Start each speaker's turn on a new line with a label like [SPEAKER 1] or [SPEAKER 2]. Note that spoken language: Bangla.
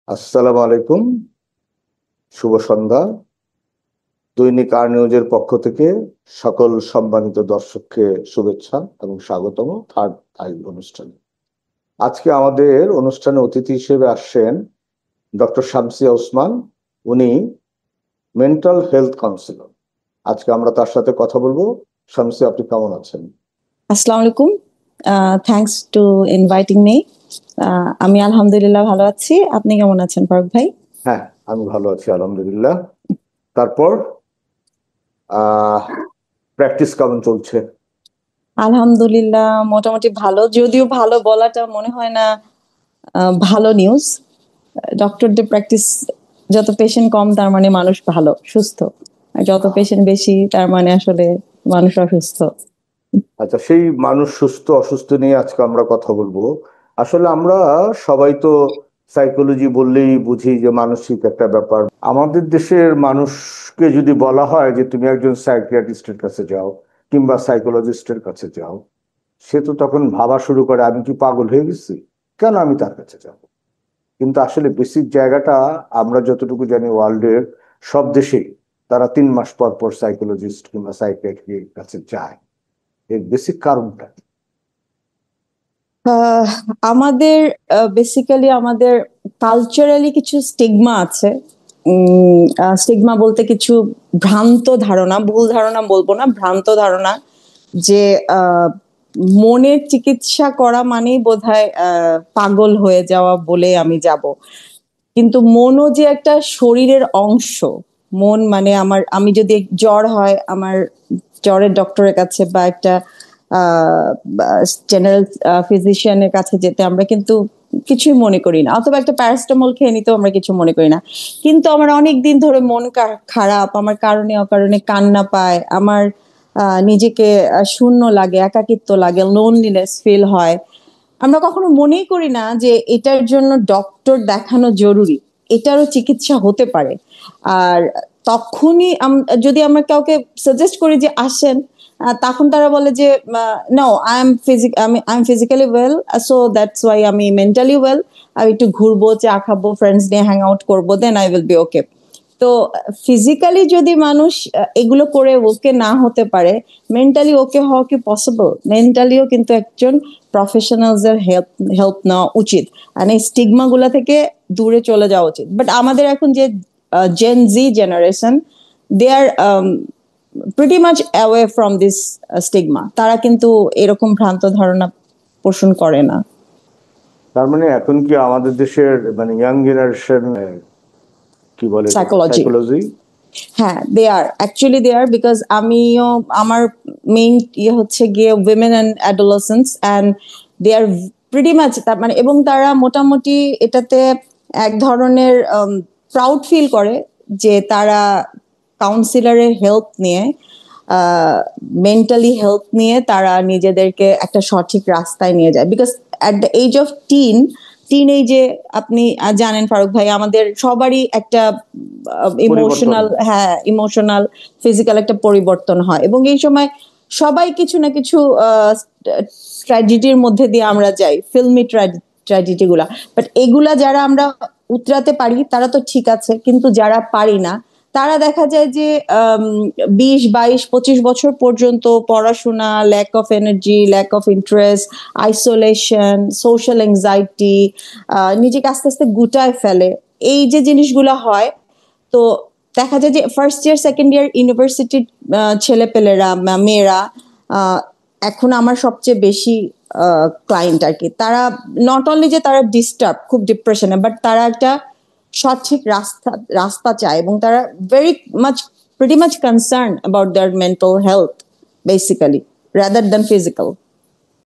[SPEAKER 1] আসসালামু আলাইকুম, শুভ সন্ধ্যা। দৈনিক আর নিউজের পক্ষ থেকে সকল সম্মানিত দর্শককে শুভেচ্ছা এবং স্বাগতম থার্ড আই অনুষ্ঠানে। আজকে আমাদের অনুষ্ঠানে অতিথি হিসেবে আসছেন ডক্টর শামসিয়া ওসমান। উনি মেন্টাল হেলথ কাউন্সিলর। আজকে আমরা তার সাথে কথা বলবো। শামসিয়া, আপনি কেমন আছেন?
[SPEAKER 2] আসসালামু আলাইকুম, থ্যাঙ্কস টু ইনভাইটিং মি। আমি আলহামদুলিল্লাহ ভালো আছি। আপনি কেমন আছেন ফারুক ভাই?
[SPEAKER 1] হ্যাঁ, আমি ভালো আছি আলহামদুলিল্লাহ। তারপর প্র্যাকটিস কেমন চলছে?
[SPEAKER 2] আলহামদুলিল্লাহ মোটামুটি ভালো, যদিও ভালো বলাটা মনে হয় না ভালো নিউজ। ডক্টরদের প্র্যাকটিস, যত পেশেন্ট কম তার মানে মানুষ ভালো সুস্থ, আর যত পেশেন্ট বেশি তার মানে আসলে মানুষ অসুস্থ।
[SPEAKER 1] আচ্ছা, সেই মানুষ সুস্থ অসুস্থ নিয়ে আজকে আমরা কথা বলবো। আসলে আমরা সবাই তো সাইকোলজি বললেই বুঝি যে মানসিক একটা ব্যাপার। আমাদের দেশের মানুষকে যদি বলা হয় যে তুমি একজন সাইকিয়াট্রিস্টের কাছে যাও কিংবা সাইকোলজিস্টের কাছে যাও, সে তো তখন ভাবা শুরু করে আমি কি পাগল হয়ে গেছি, কেন আমি তার কাছে যাব। কিন্তু আসলে বেসিক জায়গাটা আমরা যতটুকু জানি ওয়ার্ল্ডের সব দেশেই তারা 3 মাস পর পর সাইকোলজিস্ট কিংবা সাইকিয়াট্রির কাছে যায়। এর বেসিক কারণটা কি?
[SPEAKER 2] আহ, আমাদের বেসিক্যালি আমাদের কালচারালি কিছু স্টিগমা আছে। স্টিগমা বলতে কিছু ভ্রান্ত ধারণা, ভুল ধারণা বলবো না, ভ্রান্ত ধারণা যে মনের চিকিৎসা করা মানেই বোধহয় পাগল হয়ে যাওয়া বলে আমি যাব। কিন্তু মনও যে একটা শরীরের অংশ। মন মানে আমি যদি জ্বর হয়, আমার জ্বরের ডক্টরের কাছে বা একটা জেনারেল ফিজিশিয়ানের কাছে যেতে আমরা কিন্তু কিছুই মনে করি না, অথবা একটা প্যারাসিটামল খেয়ে নিতেও আমরা কিছু মনে করি না। কিন্তু আমার অনেক দিন ধরে মন খারাপ, আমার কারণে অকারণে কান্না পায়, আমার নিজেকে শূন্য লাগে, একাকিত্ব লাগে, লোনলিনেস ফিল হয়। আমরা কখনো মনেই করি না যে এটার জন্য ডক্টর দেখানো জরুরি, এটারও চিকিৎসা হতে পারে। আর তখনই যদি আমরা কাউকে সাজেস্ট করি যে আসেন, তখন তারা বলে যে no, I am physically well, so that's why আমি মেন্টালি ওয়েল। আমি একটু ঘুরবো, চা খাবো, ফ্রেন্ডস নিয়ে হ্যাং আউট করবো, দেন আই উইল বি ওকে। তো ফিজিক্যালি যদি মানুষ এগুলো করে ওকে না হতে পারে, মেন্টালি ওকে হওয়া কি পসিবল? মেন্টালিও কিন্তু একজন প্রফেশনালস এর হেল্প হেল্প নেওয়া উচিত, আর এই স্টিগমা গুলা থেকে দূরে চলে যাওয়া উচিত। বাট আমাদের এখন যে Gen Z generation, they are pretty much away from this stigma. তারা কিন্তু এরকম ভ্রান্ত ধারণা পোষণ করে না।
[SPEAKER 1] তার মানে এখন কি আমাদের দেশের মানে ইয়াং জেনারেশন কি বলে এটাকে
[SPEAKER 2] সাইকোলজি,
[SPEAKER 1] সাইকোলজি?
[SPEAKER 2] হ্যাঁ দে আর বিকজ আমিও, আমার মেইন ইয়ে হচ্ছে গিয়ে women and adolescence, and they are pretty much, তার মানে, এবং তারা মোটামুটি এটাতে এক ধরনের প্রাউড ফিল করে যে তারা কাউন্সিলরের হেল্প নিয়ে, মেন্টালি হেল্প নিয়ে তারা নিজেদেরকে একটা সঠিক রাস্তায় নিয়ে যায়। Because at the age of teen এই যে, আপনি জানেন ফারুক ভাই, আমাদের সবারই একটা
[SPEAKER 1] পরিবর্তন।
[SPEAKER 2] ইমোশনাল, হ্যাঁ ইমোশনাল ফিজিক্যাল একটা পরিবর্তন হয়, এবং এই সময় সবাই কিছু না কিছু ট্র্যাজেডির মধ্যে দিয়ে আমরা যাই, ফিল্মি ট্র্যাজেডি গুলা। বাট এগুলা যারা আমরা উতরাতে পারি তারা তো ঠিক আছে, কিন্তু যারা পারি না তারা দেখা যায় যে 20, 22, 25 বছর পর্যন্ত পড়াশোনা, lack of energy, lack of interest, isolation, social anxiety, নিজেকে আস্তে আস্তে গুটায় ফেলে। এই যে জিনিসগুলো হয়, তো দেখা যায় যে ফার্স্ট ইয়ার সেকেন্ড ইয়ার ইউনিভার্সিটির ছেলেপেলেরা, মেয়েরা, আহ, এখন আমার সবচেয়ে বেশি ক্লায়েন্ট আর কি, তারা নট অনলি যে তারা ডিস্টার্ব, খুব ডিপ্রেশনে, বাট তারা একটা সঠিক রাস্তা রাস্তা চায়, এবং তারা very much pretty much concern about their mental health basically, rather than physical.